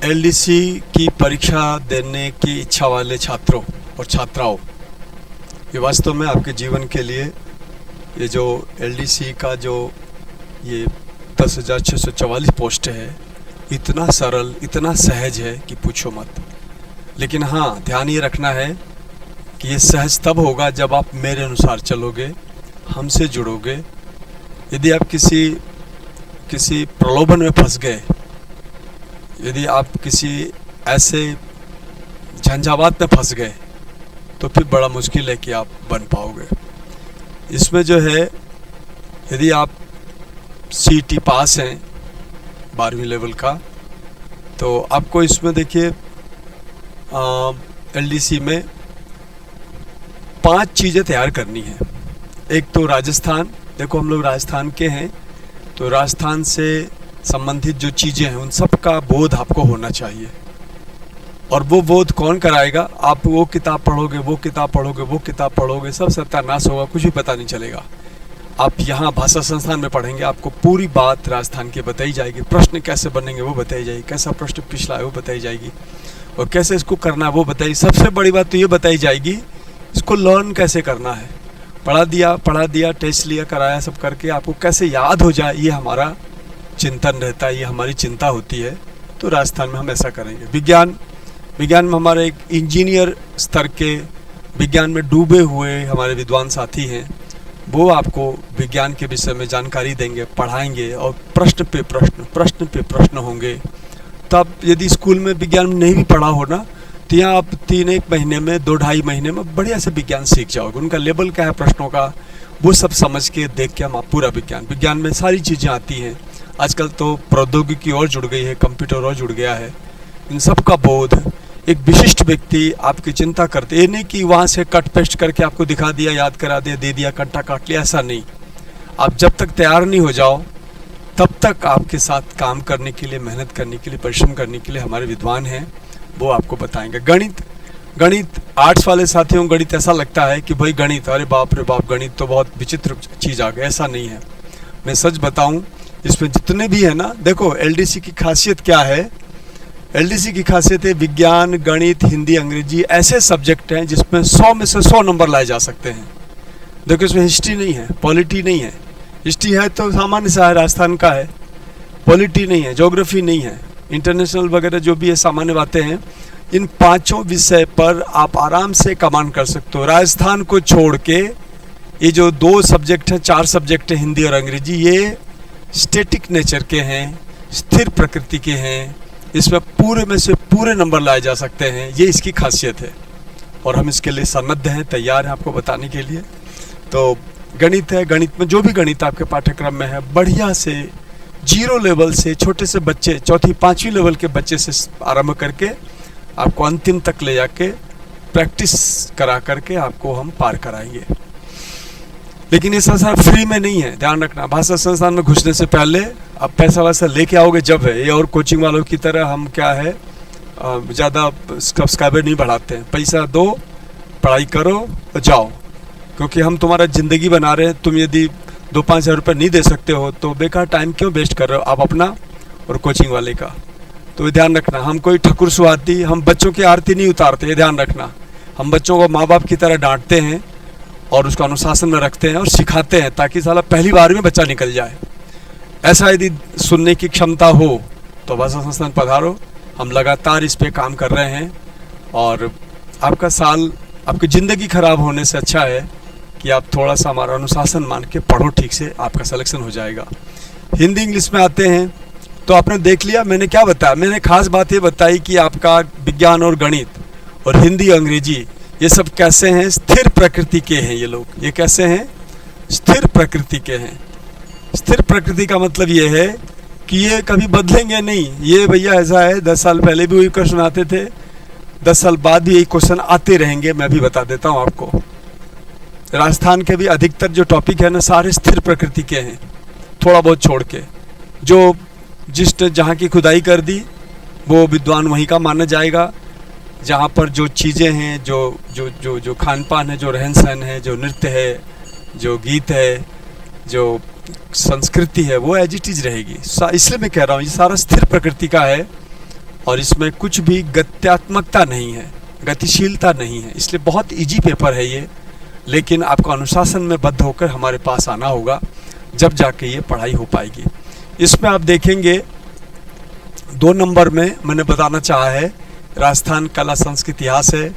LDC की परीक्षा देने की इच्छा वाले छात्रों और छात्राओं, ये वास्तव में आपके जीवन के लिए ये जो एलडीसी का जो ये 10,644 पोस्ट है, इतना सरल, इतना सहज है कि पूछो मत। लेकिन हाँ, ध्यान ये रखना है कि ये सहज तब होगा जब आप मेरे अनुसार चलोगे, हमसे जुड़ोगे। यदि आप किसी प्रलोभन में फंस गए, यदि आप किसी ऐसे झंझावात में फंस गए, तो फिर बड़ा मुश्किल है कि आप बन पाओगे। इसमें जो है, यदि आप सीटी पास हैं 12वीं लेवल का, तो आपको इसमें देखिए एलडीसी में 5 चीज़ें तैयार करनी है। एक तो राजस्थान, देखो हम लोग राजस्थान के हैं, तो राजस्थान से संबंधित जो चीज़ें हैं उन सब का बोध आपको होना चाहिए। और वो बोध कौन कराएगा? आप वो किताब पढ़ोगे, वो किताब पढ़ोगे, वो किताब पढ़ोगे, सब सत्यानाश होगा, कुछ भी पता नहीं चलेगा। आप यहाँ भाषा संस्थान में पढ़ेंगे, आपको पूरी बात राजस्थान की बताई जाएगी। प्रश्न कैसे बनेंगे वो बताई जाएगी, कैसा प्रश्न पिछला है वो बताई जाएगी, और कैसे इसको करना है वो बताइए। सबसे बड़ी बात तो ये बताई जाएगी, इसको लर्न कैसे करना है। पढ़ा दिया, टेस्ट लिया, कराया, सब करके आपको कैसे याद हो जाए, ये हमारा चिंतन रहता है, ये हमारी चिंता होती है। तो राजस्थान में हम ऐसा करेंगे। विज्ञान में हमारे एक इंजीनियर स्तर के विज्ञान में डूबे हुए हमारे विद्वान साथी हैं, वो आपको विज्ञान के विषय में जानकारी देंगे, पढ़ाएंगे, और प्रश्न पे प्रश्न होंगे। तब यदि स्कूल में विज्ञान में नहीं भी पढ़ा हो ना, तो यहाँ आप 3-1 महीने में, 2-2.5 महीने में बढ़िया से विज्ञान सीख जाओगे। उनका लेवल क्या है प्रश्नों का, वो सब समझ के देख के हम आप पूरा विज्ञान में सारी चीज़ें आती हैं। आजकल तो प्रौद्योगिकी और जुड़ गई है, कंप्यूटर और जुड़ गया है। इन सब का बोध एक विशिष्ट व्यक्ति आपकी चिंता करते, ये नहीं कि वहाँ से कट पेस्ट करके आपको दिखा दिया, याद करा दिया, दे दिया, कंटा काट लिया, ऐसा नहीं। आप जब तक तैयार नहीं हो जाओ, तब तक आपके साथ काम करने के लिए, मेहनत करने के लिए, परिश्रम करने के लिए हमारे विद्वान हैं, वो आपको बताएंगे। गणित आर्ट्स वाले साथियों, गणित ऐसा लगता है कि भाई गणित, अरे बाप रे बाप, गणित तो बहुत विचित्र चीज़ आ गई। ऐसा नहीं है। मैं सच बताऊं, इसमें जितने भी है ना, देखो एलडीसी की खासियत क्या है। एलडीसी की खासियत है, विज्ञान, गणित, हिंदी, अंग्रेजी ऐसे सब्जेक्ट हैं जिसमें 100 में से 100 नंबर लाए जा सकते हैं। देखो इसमें हिस्ट्री नहीं है, पॉलिटी नहीं है। हिस्ट्री है तो सामान्य सा है, राजस्थान का है। पॉलिटी नहीं है, ज्योग्राफी नहीं है, इंटरनेशनल वगैरह जो भी है सामान्य बातें हैं। इन 5 विषय पर आप आराम से कमांड कर सकते हो। राजस्थान को छोड़ के ये जो 2 सब्जेक्ट हैं, 4 सब्जेक्ट हैं, हिंदी और अंग्रेजी, ये स्टैटिक नेचर के हैं, स्थिर प्रकृति के हैं। इसमें पूरे में से पूरे नंबर लाए जा सकते हैं, ये इसकी खासियत है। और हम इसके लिए सन्नद्ध हैं, तैयार हैं आपको बताने के लिए। तो गणित है, गणित में जो भी गणित आपके पाठ्यक्रम में है, बढ़िया से 0 लेवल से, छोटे से बच्चे, 4वीं-5वीं लेवल के बच्चे से आरंभ करके आपको अंतिम तक ले जाके प्रैक्टिस करा करके आपको हम पार कराएंगे। लेकिन ये संस्थान फ्री में नहीं है, ध्यान रखना। भाषा संस्थान में घुसने से पहले आप पैसा वैसा लेके आओगे जब है। ये और कोचिंग वालों की तरह हम क्या है, ज़्यादा सब्सक्राइबर नहीं बढ़ाते हैं। पैसा दो, पढ़ाई करो और जाओ, क्योंकि हम तुम्हारा ज़िंदगी बना रहे हैं। तुम यदि 2-5 हज़ार रुपये नहीं दे सकते हो तो बेकार टाइम क्यों वेस्ट कर रहे हो आप अपना और कोचिंग वाले का। तो ध्यान रखना, हम कोई ठकुर सुहाती, हम बच्चों की आरती नहीं उतारते, ये ध्यान रखना। हम बच्चों को माँ बाप की तरह डांटते हैं और उसको अनुशासन में रखते हैं और सिखाते हैं, ताकि साला पहली बार में बच्चा निकल जाए। ऐसा यदि सुनने की क्षमता हो तो भाषा संस्थान पधारो। हम लगातार इस पे काम कर रहे हैं, और आपका साल, आपकी ज़िंदगी खराब होने से अच्छा है कि आप थोड़ा सा हमारा अनुशासन मान के पढ़ो, ठीक से आपका सिलेक्शन हो जाएगा। हिंदी इंग्लिश में आते हैं तो आपने देख लिया मैंने क्या बताया। मैंने खास बात ये बताई कि आपका विज्ञान और गणित और हिंदी अंग्रेजी ये सब कैसे हैं, स्थिर प्रकृति के हैं। ये लोग, ये कैसे हैं, स्थिर प्रकृति के हैं। स्थिर प्रकृति का मतलब ये है कि ये कभी बदलेंगे नहीं। ये भैया ऐसा है, 10 साल पहले भी वही क्वेश्चन आते थे, 10 साल बाद भी यही क्वेश्चन आते रहेंगे। मैं भी बता देता हूँ आपको, राजस्थान के भी अधिकतर जो टॉपिक है ना, सारे स्थिर प्रकृति के हैं, थोड़ा बहुत छोड़ के। जो जहाँ की खुदाई कर दी वो विद्वान वहीं का माना जाएगा। जहाँ पर जो चीज़ें हैं, जो खान पान है, जो रहन सहन है, जो नृत्य है, जो गीत है, जो संस्कृति है, वो एज इट इज रहेगी। इसलिए मैं कह रहा हूँ ये सारा स्थिर प्रकृति का है। और इसमें कुछ भी गत्यात्मकता नहीं है, गतिशीलता नहीं है, इसलिए बहुत इजी पेपर है ये। लेकिन आपको अनुशासन में बद्ध होकर हमारे पास आना होगा, जब जाके ये पढ़ाई हो पाएगी। इसमें आप देखेंगे 2 नंबर में मैंने बताना चाहा है, राजस्थान कला संस्कृति इतिहास है,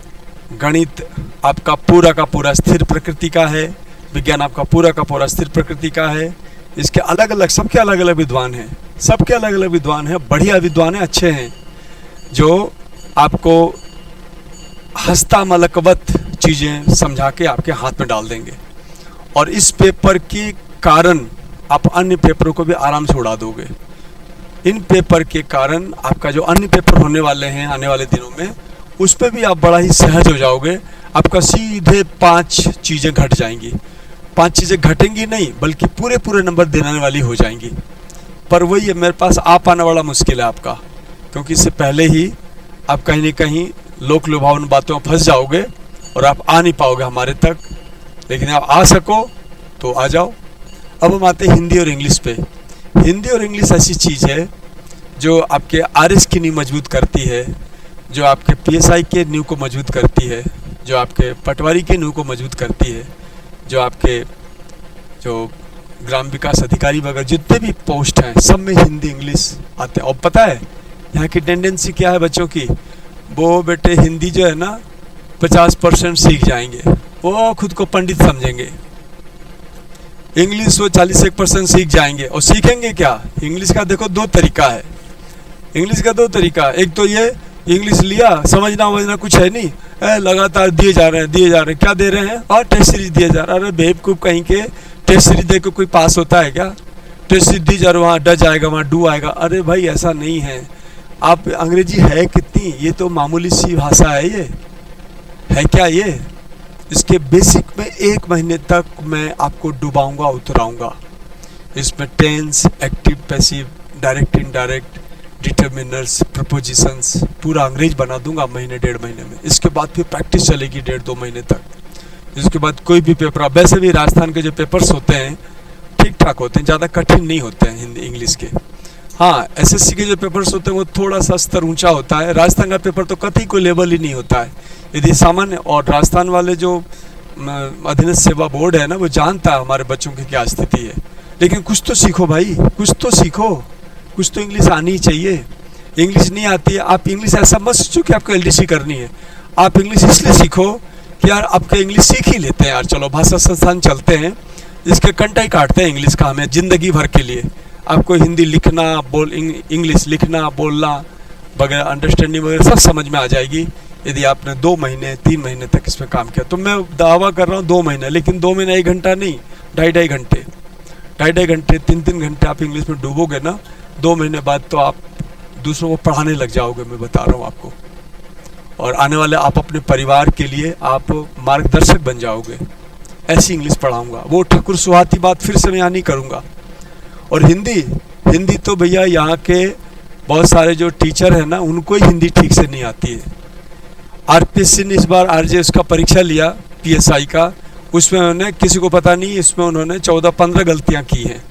गणित आपका पूरा का पूरा स्थिर प्रकृति का है, विज्ञान आपका पूरा का पूरा स्थिर प्रकृति का है। इसके अलग अलग, सबके अलग अलग विद्वान हैं, सबके अलग अलग विद्वान हैं, बढ़िया विद्वान हैं, अच्छे हैं, जो आपको हस्तामलकवत चीज़ें समझा के आपके हाथ में डाल देंगे। और इस पेपर के कारण आप अन्य पेपरों को भी आराम से उड़ा दोगे। इन पेपर के कारण आपका जो अन्य पेपर होने वाले हैं आने वाले दिनों में, उस पर भी आप बड़ा ही सहज हो जाओगे। आपका सीधे 5 चीज़ें घट जाएंगी। 5 चीज़ें घटेंगी नहीं, बल्कि पूरे पूरे नंबर देने वाली हो जाएंगी। पर वही है, मेरे पास आ पाना बड़ा मुश्किल है आपका, क्योंकि इससे पहले ही आप कहीं न कहीं लोक लुभावन बातों में फंस जाओगे और आप आ नहीं पाओगे हमारे तक। लेकिन आप आ सको तो आ जाओ। अब हम आते हैं हिंदी और इंग्लिश पे। हिंदी और इंग्लिश ऐसी चीज़ है जो आपके आरएस की नींव मजबूत करती है, जो आपके पीएसआई के नींव को मजबूत करती है, जो आपके पटवारी के नींव को मजबूत करती है, जो आपके जो ग्राम विकास अधिकारी वगैरह जितने भी पोस्ट हैं, सब में हिंदी इंग्लिश आते हैं। और पता है यहाँ की टेंडेंसी क्या है बच्चों की? वो बेटे हिंदी जो है ना 50% सीख जाएंगे, वो खुद को पंडित समझेंगे। इंग्लिश वो 41% सीख जाएंगे। और सीखेंगे क्या? इंग्लिश का देखो 2 तरीका है। इंग्लिश का 2 तरीका, एक तो ये इंग्लिश लिया, समझना वमझना कुछ है नहीं, लगातार दिए जा रहे हैं, क्या दे रहे हैं? और टेस्ट सीरीज दिए जा रहा है। अरे बेवकूफ़ कहीं के, टेस्ट सीरीज दे के कोई पास होता है क्या? टेस्ट सीरीज दी जा रहा, वहाँ डज आएगा, वहाँ डू आएगा। अरे भाई ऐसा नहीं है। आप अंग्रेजी है कितनी, ये तो मामूली सी भाषा है, ये है क्या ये? इसके बेसिक में 1 महीने तक मैं आपको डुबाऊंगा, उतराऊंगा। इसमें tense, active, passive, direct, indirect, determiners, prepositions पूरा अंग्रेज बना दूंगा महीने 1.5 महीने में। इसके बाद फिर प्रैक्टिस चलेगी 1.5-2 महीने तक। इसके बाद कोई भी पेपर, वैसे भी राजस्थान के जो पेपर्स होते हैं ठीक ठाक होते हैं, ज़्यादा कठिन नहीं होते हैं हिंदी इंग्लिश के। हाँ, एसएससी के जो पेपर्स होते हैं वो थोड़ा सा स्तर ऊंचा होता है। राजस्थान का पेपर तो कतई कोई लेवल ही नहीं होता है यदि सामान्य। और राजस्थान वाले जो अधीनस्थ सेवा बोर्ड है ना, वो जानता है हमारे बच्चों की क्या स्थिति है। लेकिन कुछ तो सीखो भाई, कुछ तो सीखो, कुछ तो इंग्लिश आनी ही चाहिए। इंग्लिश नहीं आती है, आप इंग्लिश ऐसा मत सोचो कि आपको एलडीसी करनी है। आप इंग्लिश इसलिए सीखो कि यार आपके इंग्लिश सीख ही लेते हैं यार, चलो भाषा संस्थान चलते हैं, इसके कंटा ही काटते हैं इंग्लिश का हमें ज़िंदगी भर के लिए। आपको हिंदी लिखना, इंग्लिश लिखना, बोलना वगैरह, अंडरस्टैंडिंग वगैरह सब समझ में आ जाएगी यदि आपने 2 महीने 3 महीने तक इसमें काम किया। तो मैं दावा कर रहा हूँ 2 महीने, लेकिन 2 महीने 1 घंटा नहीं, 2.5 घंटे, 2.5 घंटे, 3 घंटे आप इंग्लिश में डूबोगे ना, 2 महीने बाद तो आप दूसरों को पढ़ाने लग जाओगे, मैं बता रहा हूँ आपको। और आने वाले आप अपने परिवार के लिए आप मार्गदर्शक बन जाओगे। ऐसी इंग्लिश पढ़ाऊँगा, वो ठाकुर सुहाती बात फिर से मैं यहाँ नहीं करूँगा। और हिंदी तो भैया यहाँ के बहुत सारे जो टीचर हैं ना, उनको ही हिंदी ठीक से नहीं आती है। आरपीएससी ने इस बार आरजे उसका परीक्षा लिया पीएसआई का, उसमें उन्होंने, किसी को पता नहीं, इसमें उन्होंने 14-15 गलतियाँ की हैं।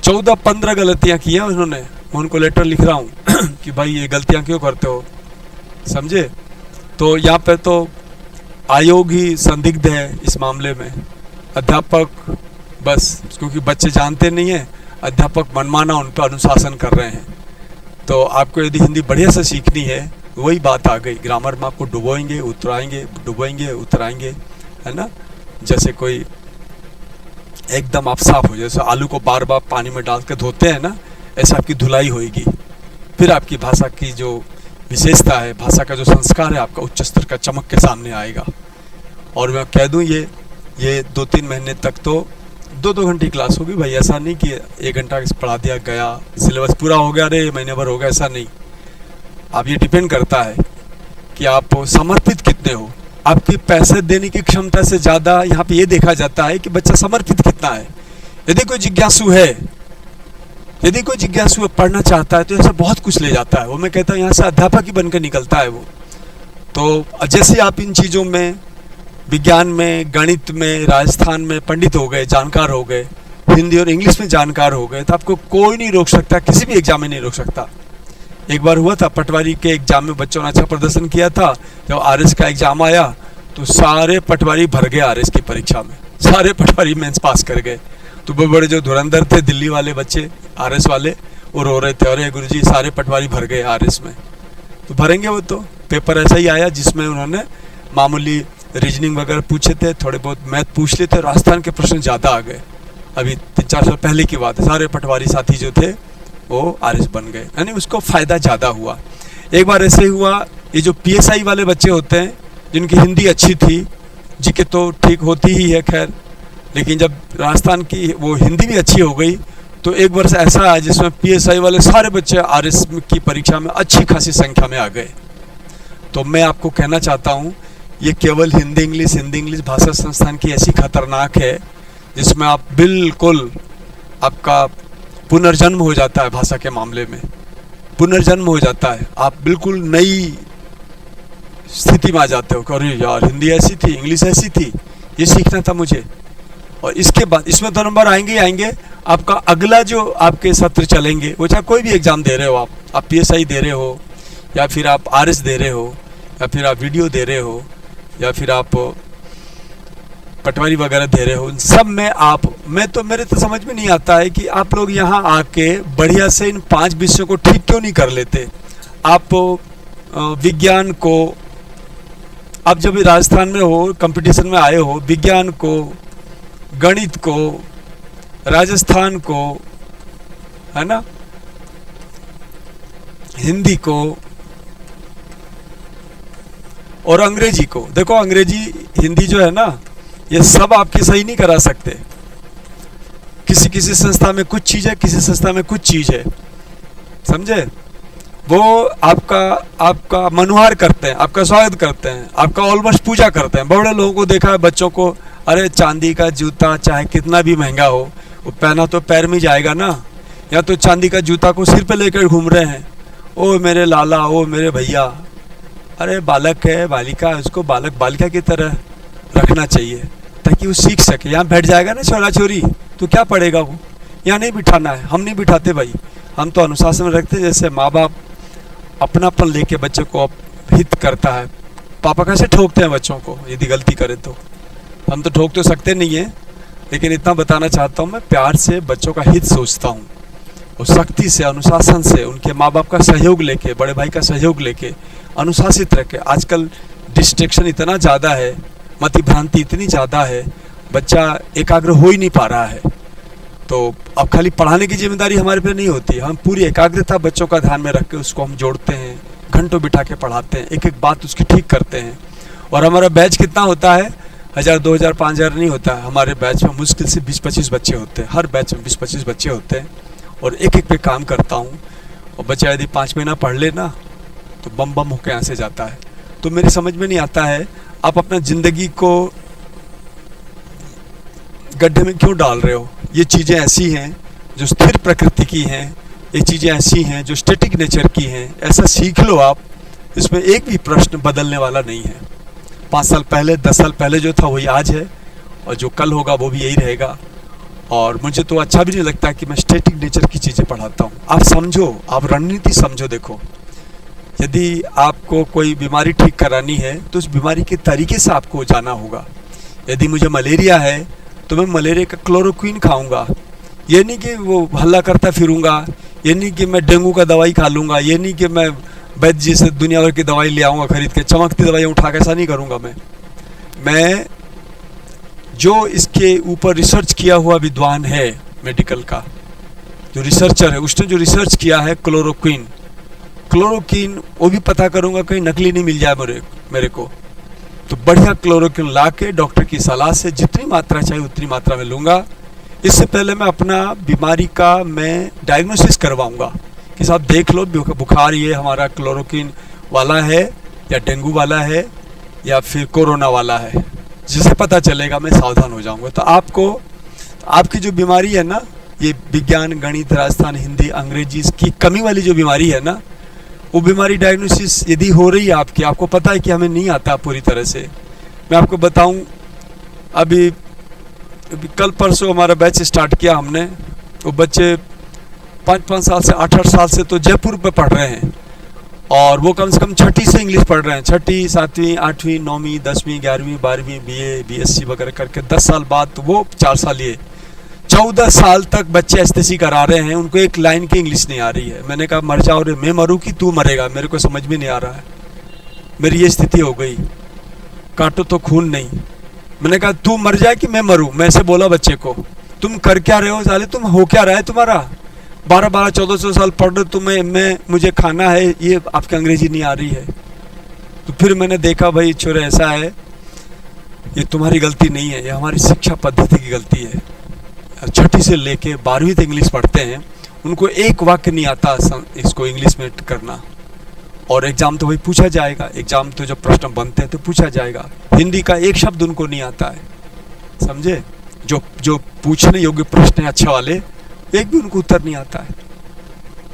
14-15 गलतियाँ की हैं उन्होंने। मैं उनको लेटर लिख रहा हूँ कि भाई ये गलतियाँ क्यों करते हो, समझे? तो यहाँ पे तो आयोग ही संदिग्ध है इस मामले में। अध्यापक बस, क्योंकि बच्चे जानते नहीं हैं, अध्यापक मनमाना उन पर अनुशासन कर रहे हैं। तो आपको यदि हिंदी बढ़िया से सीखनी है, वही बात आ गई, ग्रामर में आपको डुबोएंगे उतराएंगे, है ना? जैसे कोई एकदम आप साफ हो, जैसे आलू को बार बार पानी में डाल के धोते हैं ना, ऐसे आपकी धुलाई होएगी। फिर आपकी भाषा की जो विशेषता है, भाषा का जो संस्कार है, आपका उच्च स्तर का चमक के सामने आएगा। और मैं कह दूं ये 2-3 महीने तक तो 2-2 घंटे की क्लास होगी भाई। ऐसा नहीं कि 1 घंटा पढ़ा दिया गया, सिलेबस पूरा हो गया, अरे महीने भर हो गया, ऐसा नहीं। आप ये डिपेंड करता है कि आप समर्पित कितने हो। आपकी पैसे देने की क्षमता से ज़्यादा यहाँ पे ये देखा जाता है कि बच्चा समर्पित कितना है। यदि कोई जिज्ञासु है, पढ़ना चाहता है, तो ऐसा बहुत कुछ ले जाता है वो। मैं कहता हूँ यहाँ से अध्यापक ही बनकर निकलता है वो। तो जैसे आप इन चीज़ों में, विज्ञान में, गणित में, राजस्थान में पंडित हो गए, जानकार हो गए, हिंदी और इंग्लिश में जानकार हो गए, तो आपको कोई नहीं रोक सकता, किसी भी एग्जाम में नहीं रोक सकता। एक बार हुआ था पटवारी के एग्जाम में बच्चों ने अच्छा प्रदर्शन किया था, जब आरएस का एग्जाम आया तो सारे पटवारी भर गए आरएस की परीक्षा में, सारे पटवारी मेंस पास कर गए। तो बड़े बड़े जो धुरंधर थे दिल्ली वाले बच्चे आरएस वाले, वो रो रहे थे, अरे गुरुजी सारे पटवारी भर गए आरएस में। तो भरेंगे वो, तो पेपर ऐसा ही आया जिसमें उन्होंने मामूली रीजनिंग वगैरह पूछे थे, थोड़े बहुत मैथ पूछ लिए थे, राजस्थान के प्रश्न ज़्यादा आ गए। अभी 3-4 साल पहले की बात है, सारे पटवारी साथी जो थे वो आरएस बन गए, यानी उसको फ़ायदा ज़्यादा हुआ। एक बार ऐसे हुआ, ये जो पीएसआई वाले बच्चे होते हैं जिनकी हिंदी अच्छी थी, जीके तो ठीक होती ही है खैर, लेकिन जब राजस्थान की वो हिंदी भी अच्छी हो गई तो एक वर्ष ऐसा आया जिसमें पीएसआई वाले सारे बच्चे आरएस की परीक्षा में अच्छी खासी संख्या में आ गए। तो मैं आपको कहना चाहता हूँ, ये केवल हिंदी इंग्लिश भाषा संस्थान की ऐसी खतरनाक है जिसमें आप बिल्कुल, आपका पुनर्जन्म हो जाता है भाषा के मामले में, पुनर्जन्म हो जाता है, आप बिल्कुल नई स्थिति में आ जाते हो। अरे यार हिंदी ऐसी थी, इंग्लिश ऐसी थी, ये सीखना था मुझे। और इसके बाद इसमें 2 नंबर आएंगे ही आएंगे। आपका अगला जो आपके सत्र चलेंगे, वो चाहे कोई भी एग्ज़ाम दे रहे हो, आप पीएसआई दे रहे हो, या फिर आप आरएस दे रहे हो, या फिर आप वीडियो दे रहे हो, या फिर आप पटवारी वगैरह दे रहे हो, इन सब में मेरे तो समझ में नहीं आता है कि आप लोग यहाँ आके बढ़िया से इन 5 विषयों को ठीक क्यों नहीं कर लेते। आप विज्ञान को, आप जब राजस्थान में हो, कंपटीशन में आए हो, विज्ञान को, गणित को, राजस्थान को, है ना, हिंदी को और अंग्रेजी को, देखो अंग्रेजी हिंदी जो है ना, ये सब आपकी सही नहीं करा सकते। किसी संस्था में कुछ चीज़ है, किसी संस्था में कुछ चीज़ है, समझे। वो आपका मनुहार करते हैं, आपका स्वागत करते हैं, आपका ऑलमोस्ट पूजा करते हैं। बड़े लोगों को देखा है, बच्चों को, अरे चांदी का जूता चाहे कितना भी महंगा हो, वो पहना तो पैर में जाएगा ना, या तो चांदी का जूता को सिर पे लेकर घूम रहे हैं, ओ मेरे लाला, ओ मेरे भैया। अरे बालक है, बालिका है, उसको बालक बालिका की तरह रखना चाहिए ताकि वो सीख सके। यहाँ बैठ जाएगा ना छोरा छोरी, तो क्या पढ़ेगा वो, यहाँ नहीं बिठाना है। हम नहीं बिठाते भाई, हम तो अनुशासन में रखते। जैसे माँ बाप अपनापन लेके बच्चे को हित करता है, पापा कैसे ठोकते हैं बच्चों को यदि गलती करे तो। हम तो ठोक तो सकते नहीं हैं, लेकिन इतना बताना चाहता हूँ, मैं प्यार से बच्चों का हित सोचता हूँ, और सख्ती से, अनुशासन से, उनके माँ बाप का सहयोग लेके, बड़े भाई का सहयोग लेके, अनुशासित रखे। आजकल डिस्ट्रैक्शन इतना ज़्यादा है, मति भ्रांति इतनी ज़्यादा है, बच्चा एकाग्र हो ही नहीं पा रहा है। तो अब खाली पढ़ाने की जिम्मेदारी हमारे पे नहीं होती, हम पूरी एकाग्रता बच्चों का ध्यान में रख के उसको हम जोड़ते हैं, घंटों बिठा के पढ़ाते हैं, एक एक बात उसकी ठीक करते हैं। और हमारा बैच कितना होता है, 1000, 2000, 5000 नहीं होता है। हमारे बैच में मुश्किल से 20-25 बच्चे होते हैं, हर बैच में 20-25 बच्चे होते हैं, और एक एक पे काम करता हूँ। और बच्चा यदि 5 महीना पढ़ ले ना, तो बम बम होकर यहाँ से जाता है। तो मेरी समझ में नहीं आता है, आप अपना ज़िंदगी को गड्ढे में क्यों डाल रहे हो। ये चीज़ें ऐसी हैं जो स्थिर प्रकृति की हैं, ये चीज़ें ऐसी हैं जो स्टैटिक नेचर की हैं। ऐसा सीख लो आप, इसमें एक भी प्रश्न बदलने वाला नहीं है। 5 साल पहले, 10 साल पहले जो था वही आज है, और जो कल होगा वो भी यही रहेगा। और मुझे तो अच्छा भी नहीं लगता कि मैं स्टैटिक नेचर की चीज़ें पढ़ाता हूँ। आप समझो, आप रणनीति समझो। देखो, यदि आपको कोई बीमारी ठीक करानी है तो उस बीमारी के तरीके से आपको जाना होगा। यदि मुझे मलेरिया है तो मैं मलेरिया का क्लोरोक्विन खाऊंगा, ये नहीं कि वो हल्ला करता फिरूंगा, ये नहीं कि मैं डेंगू का दवाई खा लूँगा, ये नहीं कि मैं वैद्य जी से दुनिया भर की दवाई ले आऊँगा खरीद के, चमकती दवाइयाँ उठा के, ऐसा नहीं करूँगा। मैं जो इसके ऊपर रिसर्च किया हुआ विद्वान है मेडिकल का, जो रिसर्चर है, उसने जो रिसर्च किया है क्लोरोक्विन, वो भी पता करूँगा कहीं नकली नहीं मिल जाए मेरे को। तो बढ़िया क्लोरोक्विन ला के डॉक्टर की सलाह से जितनी मात्रा चाहिए उतनी मात्रा में लूँगा। इससे पहले मैं अपना बीमारी का मैं डायग्नोसिस करवाऊँगा कि साहब देख लो, बुखार ये हमारा क्लोरोक्विन वाला है, या डेंगू वाला है, या फिर कोरोना वाला है। जिससे पता चलेगा मैं सावधान हो जाऊँगा। तो आपकी जो बीमारी है ना, ये विज्ञान, गणित, राजस्थान, हिंदी, अंग्रेजी, इसकी कमी वाली जो बीमारी है ना, वो बीमारी डायग्नोसिस यदि हो रही है आपकी, आपको पता है कि हमें नहीं आता पूरी तरह से। मैं आपको बताऊं, अभी कल परसों हमारा बैच स्टार्ट किया हमने। वो बच्चे 5-5 साल से 8-8 साल से तो जयपुर में पढ़ रहे हैं, और वो कम से कम छठी से इंग्लिश पढ़ रहे हैं, छठी, 7वीं, 8वीं, 9वीं, 10वीं, 11वीं, 12वीं, BA, BSc वगैरह करके 10 साल बाद, तो वो 4 साल ये 14 साल तक बच्चे एसटीसी करा रहे हैं, उनको एक लाइन की इंग्लिश नहीं आ रही है। मैंने कहा मर जाओ रे, मैं मरूँ कि तू मरेगा, मेरे को समझ में नहीं आ रहा है। मेरी ये स्थिति हो गई, काटो तो खून नहीं। मैंने कहा तू मर जाए कि मैं मरूं। मैं ऐसे बोला बच्चे को, तुम कर क्या रहे हो साले, तुम हो क्या रहा है तुम्हारा, 12-12, 1400 साल पढ़ रहे तुम्हें, मुझे खाना है, ये आपकी अंग्रेजी नहीं आ रही है। तो फिर मैंने देखा भाई छोरे ऐसा है, ये तुम्हारी गलती नहीं है, ये हमारी शिक्षा पद्धति की गलती है। छठी से लेके 12वीं तक इंग्लिश पढ़ते हैं, उनको एक वाक्य नहीं आता इसको इंग्लिश में करना, और एग्जाम तो वही पूछा जाएगा, एग्जाम तो जब प्रश्न बनते हैं तो पूछा जाएगा। हिंदी का एक शब्द उनको नहीं आता है, समझे, जो पूछने योग्य प्रश्न है अच्छा वाले, एक भी उनको उत्तर नहीं आता है,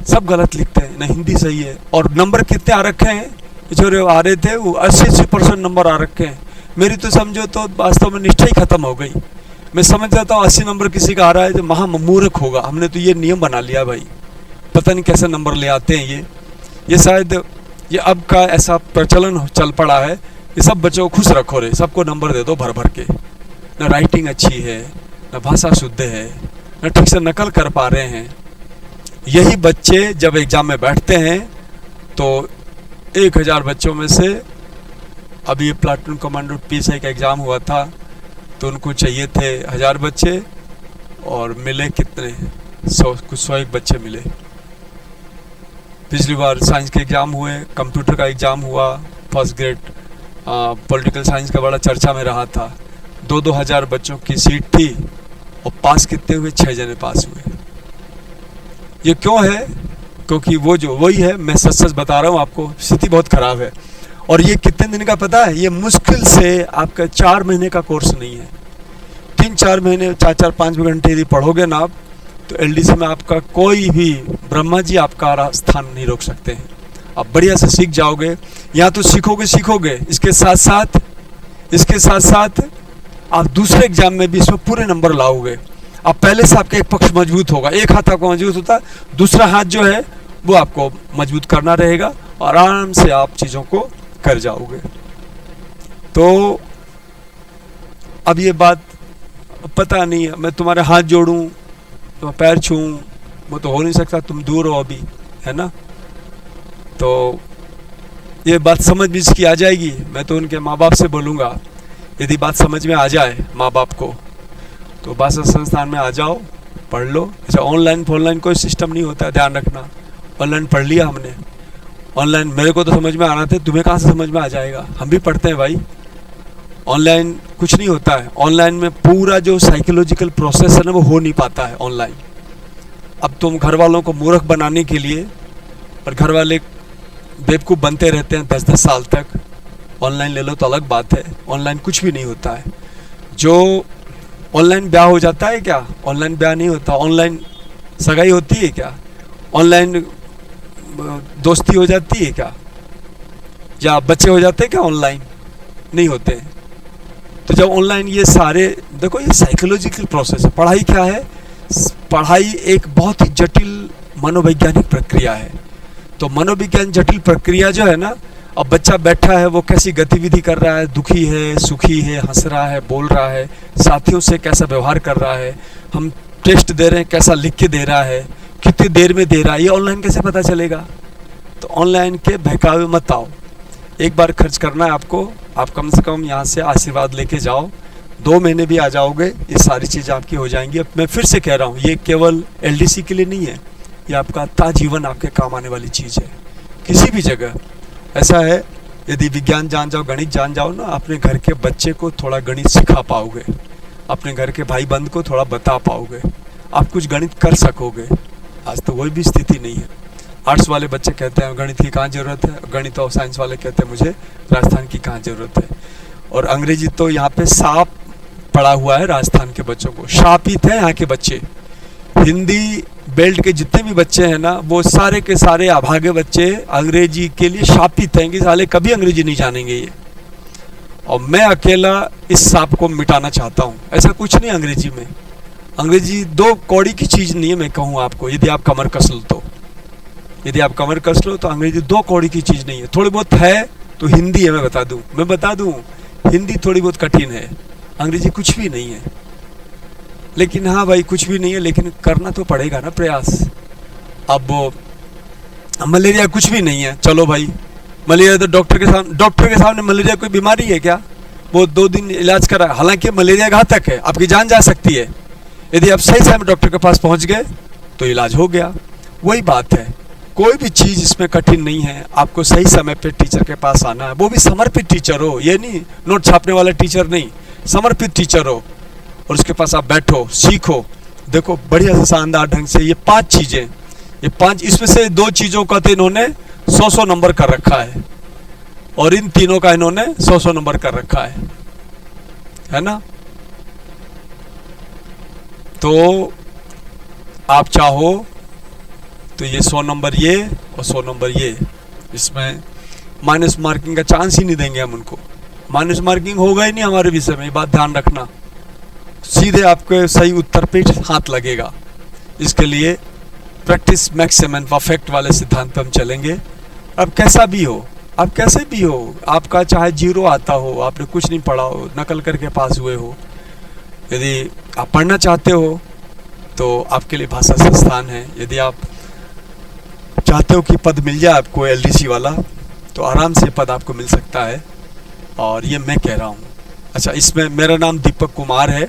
सब गलत लिखते हैं, ना हिंदी सही है। और नंबर कितने आ रखे हैं, जो आ रहे थे वो 80% नंबर आ रखे हैं। मेरी तो समझो तो वास्तव में निष्ठा ही खत्म हो गई। मैं समझ जाता हूँ 80 नंबर किसी का आ रहा है तो महामूर्ख होगा, हमने तो ये नियम बना लिया भाई, पता नहीं कैसे नंबर ले आते हैं ये शायद ये अब का ऐसा प्रचलन चल पड़ा है कि सब बच्चों को खुश रखो रे, सबको नंबर दे दो भर भर के, न राइटिंग अच्छी है, न भाषा शुद्ध है, न ठीक से नकल कर पा रहे हैं। यही बच्चे जब एग्जाम में बैठते हैं तो 1000 बच्चों में से, अभी ये प्लाटून कमांडो PSI का एग्ज़ाम हुआ था तो उनको चाहिए थे 1000 बच्चे, और मिले कितने, 101 बच्चे मिले। पिछली बार साइंस के एग्ज़ाम हुए, कंप्यूटर का एग्ज़ाम हुआ, फर्स्ट ग्रेड पॉलिटिकल साइंस का बड़ा चर्चा में रहा था, 2-2 हज़ार बच्चों की सीट थी, और पास कितने हुए, 6 जने पास हुए। ये क्यों है, क्योंकि वही है, मैं सच बता रहा हूँ आपको, स्थिति बहुत ख़राब है। और ये कितने दिन का पता है, ये मुश्किल से आपका 4 महीने का कोर्स नहीं है, 3-4 महीने, 4-4-5 घंटे यदि पढ़ोगे ना आप, तो LDC में आपका कोई भी ब्रह्मा जी आपका स्थान नहीं रोक सकते हैं। आप बढ़िया से सीख जाओगे, यहाँ तो सीखोगे, इसके साथ साथ आप दूसरे एग्जाम में भी इसमें पूरे नंबर लाओगे। आप पहले से आपका एक पक्ष मजबूत होगा, एक हाथ आपको मजबूत होता है, दूसरा हाथ जो है वो आपको मजबूत करना रहेगा, और आराम से आप चीज़ों को कर जाओगे। तो अब ये बात पता नहीं है, मैं तुम्हारे हाथ जोड़ूं, तो पैर छूऊं, वो तो हो नहीं सकता, तुम दूर हो अभी, है ना। तो ये बात समझ में इसकी आ जाएगी। मैं तो उनके माँ बाप से बोलूँगा, यदि बात समझ में आ जाए माँ बाप को, तो भाषा संस्थान में आ जाओ, पढ़ लो। अच्छा, ऑनलाइन कोई सिस्टम नहीं होता है, ध्यान रखना। ऑनलाइन पढ़ लिया हमने, ऑनलाइन मेरे को तो समझ में आना था, तुम्हें कहाँ से समझ में आ जाएगा, हम भी पढ़ते हैं भाई। ऑनलाइन कुछ नहीं होता है, ऑनलाइन में पूरा जो साइकोलॉजिकल प्रोसेस है ना वो हो नहीं पाता है ऑनलाइन। अब तुम घर वालों को मूर्ख बनाने के लिए, और घर वाले बेवकूफ़ बनते रहते हैं 10-10 साल तक, ऑनलाइन ले लो तो अलग बात है। ऑनलाइन कुछ भी नहीं होता है। जो ऑनलाइन ब्याह हो जाता है क्या, ऑनलाइन ब्याह नहीं होता। ऑनलाइन सगाई होती है क्या, ऑनलाइन दोस्ती हो जाती है क्या, या बच्चे हो जाते हैं क्या, ऑनलाइन नहीं होते हैं। तो जब ऑनलाइन ये सारे, देखो ये साइकोलॉजिकल प्रोसेस है। पढ़ाई क्या है, पढ़ाई एक बहुत ही जटिल मनोवैज्ञानिक प्रक्रिया है। तो मनोविज्ञान जटिल प्रक्रिया जो है ना, अब बच्चा बैठा है, वो कैसी गतिविधि कर रहा है, दुखी है, सुखी है, हंस रहा है, बोल रहा है, साथियों से कैसा व्यवहार कर रहा है, हम टेस्ट दे रहे हैं कैसा लिख के दे रहा है, कितनी देर में दे रहा है, ये ऑनलाइन कैसे पता चलेगा। तो ऑनलाइन के बहकावे मत आओ, एक बार खर्च करना है आपको, आप कम से कम यहाँ से आशीर्वाद लेके जाओ, 2 महीने भी आ जाओगे, ये सारी चीज़ें आपकी हो जाएंगी। अब मैं फिर से कह रहा हूँ, ये केवल LDC के लिए नहीं है, ये आपका ताजीवन आपके काम आने वाली चीज़ है। किसी भी जगह ऐसा है, यदि विज्ञान जान जाओ, गणित जान जाओ ना, अपने घर के बच्चे को थोड़ा गणित सिखा पाओगे, अपने घर के भाई बंद को थोड़ा बता पाओगे, आप कुछ गणित कर सकोगे। आज तो वही भी स्थिति नहीं है। आर्ट्स वाले बच्चे कहते हैं गणित की कहाँ ज़रूरत है, गणित और साइंस वाले कहते हैं मुझे राजस्थान की कहाँ ज़रूरत है। और अंग्रेजी तो यहाँ पे साफ पड़ा हुआ है राजस्थान के बच्चों को, शापित है यहाँ के बच्चे। हिंदी बेल्ट के जितने भी बच्चे हैं ना, वो सारे के सारे अभागे बच्चे अंग्रेजी के लिए शापित हैं कि साले कभी अंग्रेजी नहीं जानेंगे ये। और मैं अकेला इस सांप को मिटाना चाहता हूँ। ऐसा कुछ नहीं अंग्रेजी में, अंग्रेजी दो कौड़ी की चीज़ नहीं है, मैं कहूँ आपको, यदि आप कमर कस लो तो, यदि आप कमर कस लो तो अंग्रेजी दो कौड़ी की चीज़ नहीं है। थोड़ी बहुत है तो हिंदी है, मैं बता दूँ हिंदी थोड़ी बहुत कठिन है, अंग्रेजी कुछ भी नहीं है। लेकिन हाँ भाई, कुछ भी नहीं है लेकिन करना तो पड़ेगा ना प्रयास। अब मलेरिया कुछ भी नहीं है, चलो भाई मलेरिया तो डॉक्टर के सामने मलेरिया कोई बीमारी है क्या? वो 2 दिन इलाज करा, हालांकि मलेरिया घातक है, आपकी जान जा सकती है। यदि आप सही समय डॉक्टर के पास पहुंच गए तो इलाज हो गया। वही बात है, कोई भी चीज़ इसमें कठिन नहीं है, आपको सही समय पे टीचर के पास आना है, वो भी समर्पित टीचर हो, ये नहीं नोट छापने वाला टीचर नहीं, समर्पित टीचर हो, और उसके पास आप बैठो, सीखो। देखो बढ़िया से शानदार ढंग से ये 5 चीज़ें, ये 5, इसमें से 2 चीज़ों का तो इन्होंने 100 नंबर कर रखा है, और इन तीनों का इन्होंने 100 नंबर कर रखा है ना। तो आप चाहो तो ये 100 नंबर ये और 100 नंबर ये, इसमें माइनस मार्किंग का चांस ही नहीं देंगे हम उनको, माइनस मार्किंग होगा ही नहीं हमारे विषय में, ये बात ध्यान रखना। सीधे आपके सही उत्तर पे हाथ लगेगा। इसके लिए प्रैक्टिस मैक्सिमम एंड परफेक्ट वाले सिद्धांत पे हम चलेंगे। अब कैसा भी हो, आप कैसे भी हो, आपका चाहे 0 आता हो, आपने कुछ नहीं पढ़ा हो, नकल करके पास हुए हो, यदि आप पढ़ना चाहते हो तो आपके लिए भाषा संस्थान है। यदि आप चाहते हो कि पद मिल जाए आपको एलडीसी वाला, तो आराम से पद आपको मिल सकता है, और ये मैं कह रहा हूँ। अच्छा, इसमें मेरा नाम दीपक कुमार है,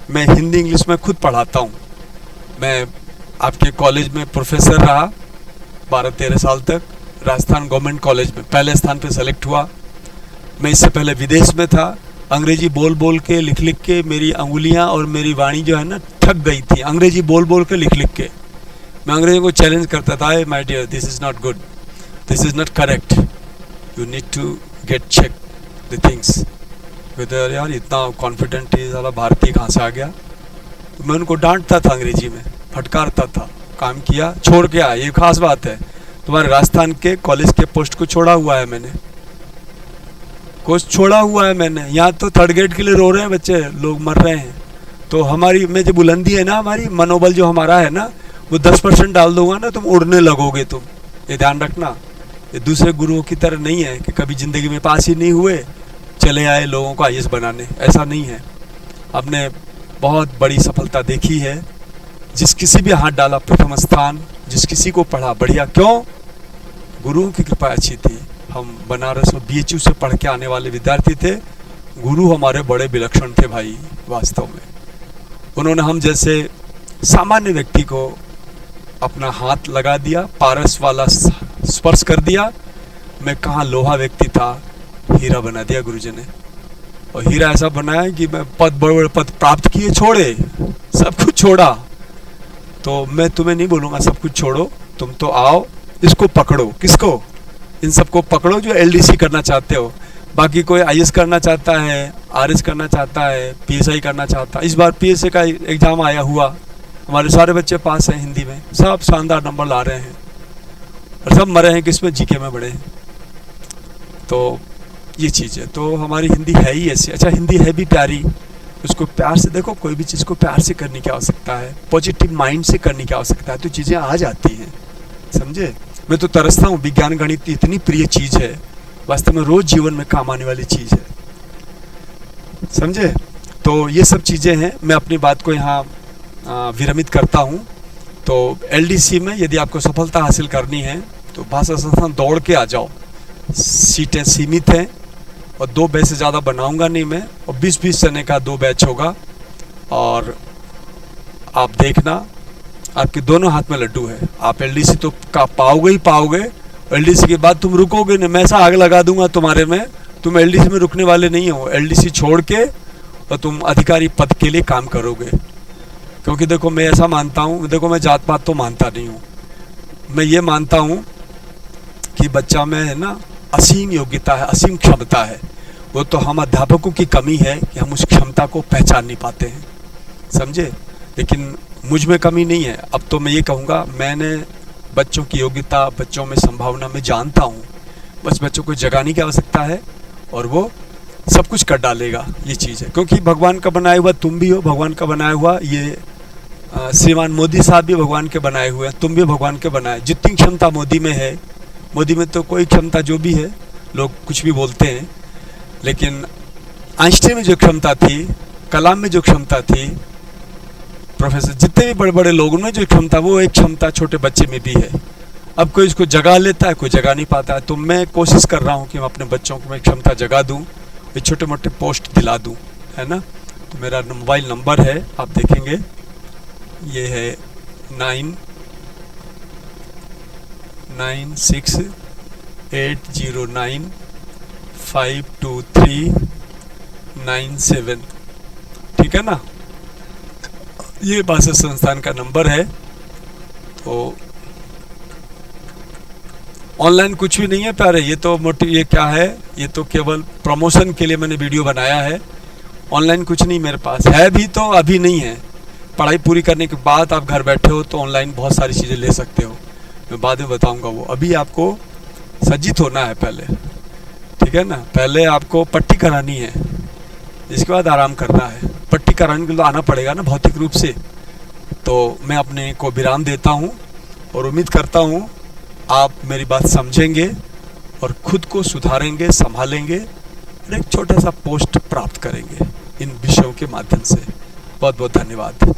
मैं हिंदी इंग्लिश में खुद पढ़ाता हूँ। मैं आपके कॉलेज में प्रोफेसर रहा 12-13 साल तक, राजस्थान गवर्नमेंट कॉलेज में पहले स्थान पे सेलेक्ट हुआ। मैं इससे पहले विदेश में था, अंग्रेजी बोल बोल के लिख लिख के मेरी अंगुलियां और मेरी वाणी जो है ना थक गई थी, अंग्रेजी बोल बोल के लिख लिख के। मैं अंग्रेजी को चैलेंज करता था, my dear this is not good, this is not correct, you need to get check the things whether. यार इतना कॉन्फिडेंट है साला भारतीय कहाँ से आ गया। तो मैं उनको डांटता था अंग्रेजी में, फटकारता था, काम किया, छोड़ के आया। ये खास बात है, तुम्हारे राजस्थान के कॉलेज के पोस्ट को छोड़ा हुआ है मैंने, कोर्स छोड़ा हुआ है मैंने। यहाँ तो 3rd ग्रेड के लिए रो रहे हैं बच्चे, लोग मर रहे हैं। तो हमारी में जो बुलंदी है ना, हमारी मनोबल जो हमारा है ना, वो 10% डाल दूंगा ना, तुम उड़ने लगोगे तुम, ये ध्यान रखना। ये दूसरे गुरुओं की तरह नहीं है कि कभी ज़िंदगी में पास ही नहीं हुए चले आए लोगों को आईएएस बनाने, ऐसा नहीं है। हमने बहुत बड़ी सफलता देखी है, जिस किसी भी हाथ डाला प्रथम स्थान, जिस किसी को पढ़ा बढ़िया। क्यों? गुरुओं की कृपा अच्छी थी। हम बनारस और बीएचयू से पढ़ के आने वाले विद्यार्थी थे, गुरु हमारे बड़े विलक्षण थे भाई, वास्तव में। उन्होंने हम जैसे सामान्य व्यक्ति को अपना हाथ लगा दिया, पारस वाला स्पर्श कर दिया। मैं कहाँ लोहा व्यक्ति था, हीरा बना दिया गुरुजी ने। और हीरा ऐसा बनाया कि मैं बड़े बड़े पद प्राप्त किए, छोड़े, सब कुछ छोड़ा। तो मैं तुम्हें नहीं बोलूँगा सब कुछ छोड़ो, तुम तो आओ, इसको पकड़ो। किसको? इन सबको पकड़ो जो एलडीसी करना चाहते हो। बाकी कोई आईएएस करना चाहता है, आरएस करना चाहता है, पीएसआई करना चाहता है। इस बार पीएसआई का एग्ज़ाम आया हुआ, हमारे सारे बच्चे पास हैं हिंदी में, सब शानदार नंबर ला रहे हैं, और सब मरे हैं किसमें? जीके में बड़े हैं। तो ये चीज़ है, तो हमारी हिंदी है ही ऐसी। अच्छा, हिंदी है भी प्यारी, उसको प्यार से देखो, कोई भी चीज़ को प्यार से करने की आवश्यकता है, पॉजिटिव माइंड से करने की आवश्यकता है, तो चीज़ें आ जाती हैं, समझे। मैं तो तरसता हूँ, विज्ञान गणित इतनी प्रिय चीज़ है, वास्तव में रोज जीवन में काम आने वाली चीज़ है, समझे। तो ये सब चीज़ें हैं। मैं अपनी बात को यहाँ विरमित करता हूँ। तो एलडीसी में यदि आपको सफलता हासिल करनी है तो भाषा संस्थान दौड़ के आ जाओ। सीटें सीमित हैं, और 2 बैच से ज़्यादा बनाऊंगा नहीं मैं, और 20-20 जने का 2 बैच होगा। और आप देखना, आपके दोनों हाथ में लड्डू है। आप एलडीसी तो का पाओगे ही पाओगे, एलडीसी के बाद तुम रुकोगे नहीं, मैं ऐसा आग लगा दूंगा तुम्हारे में, तुम एलडीसी में रुकने वाले नहीं हो। एलडीसी छोड़ के और तुम अधिकारी पद के लिए काम करोगे। क्योंकि देखो, मैं ऐसा मानता हूँ, देखो मैं जात पात तो मानता नहीं हूँ, मैं ये मानता हूँ कि बच्चा में है ना असीम योग्यता है, असीम क्षमता है। वो तो हम अध्यापकों की कमी है कि हम उस क्षमता को पहचान नहीं पाते हैं, समझे। लेकिन मुझ में कमी नहीं है। अब तो मैं ये कहूँगा, मैंने बच्चों की योग्यता, बच्चों में संभावना में जानता हूँ, बस बच्चों को जगाने की आवश्यकता है, और वो सब कुछ कर डालेगा, ये चीज़ है। क्योंकि भगवान का बनाया हुआ तुम भी हो, भगवान का बनाया हुआ ये श्रीमान मोदी साहब भी भगवान के बनाए हुए हैं, तुम भी भगवान के बनाए। जितनी क्षमता मोदी में है, मोदी में तो कोई क्षमता जो भी है, लोग कुछ भी बोलते हैं, लेकिन आइंस्टाइन में जो क्षमता थी, कलाम में जो क्षमता थी, प्रोफेसर जितने भी बड़े बड़े लोगों में जो क्षमता, वो एक क्षमता छोटे बच्चे में भी है। अब कोई इसको जगा लेता है, कोई जगा नहीं पाता है। तो मैं कोशिश कर रहा हूँ कि मैं अपने बच्चों को मैं क्षमता जगा दूँ, ये छोटे मोटे पोस्ट दिला दूँ, है ना। तो मेरा मोबाइल नंबर है, आप देखेंगे, ये है 9968095239 ठीक है ना। ये भाषा संस्थान का नंबर है। तो ऑनलाइन कुछ भी नहीं है प्यारे, ये तो ये क्या है, ये तो केवल प्रमोशन के लिए मैंने वीडियो बनाया है। ऑनलाइन कुछ नहीं मेरे पास है, भी तो अभी नहीं है। पढ़ाई पूरी करने के बाद आप घर बैठे हो तो ऑनलाइन बहुत सारी चीज़ें ले सकते हो, मैं बाद में बताऊंगा वो। अभी आपको सज्जित होना है पहले, ठीक है ना। पहले आपको पट्टी करानी है, इसके बाद आराम करना है। पट्टी कराने के लिए आना पड़ेगा ना भौतिक रूप से। तो मैं अपने को विराम देता हूँ और उम्मीद करता हूँ आप मेरी बात समझेंगे और खुद को सुधारेंगे, संभालेंगे और एक छोटा सा पोस्ट प्राप्त करेंगे इन विषयों के माध्यम से। बहुत बहुत धन्यवाद।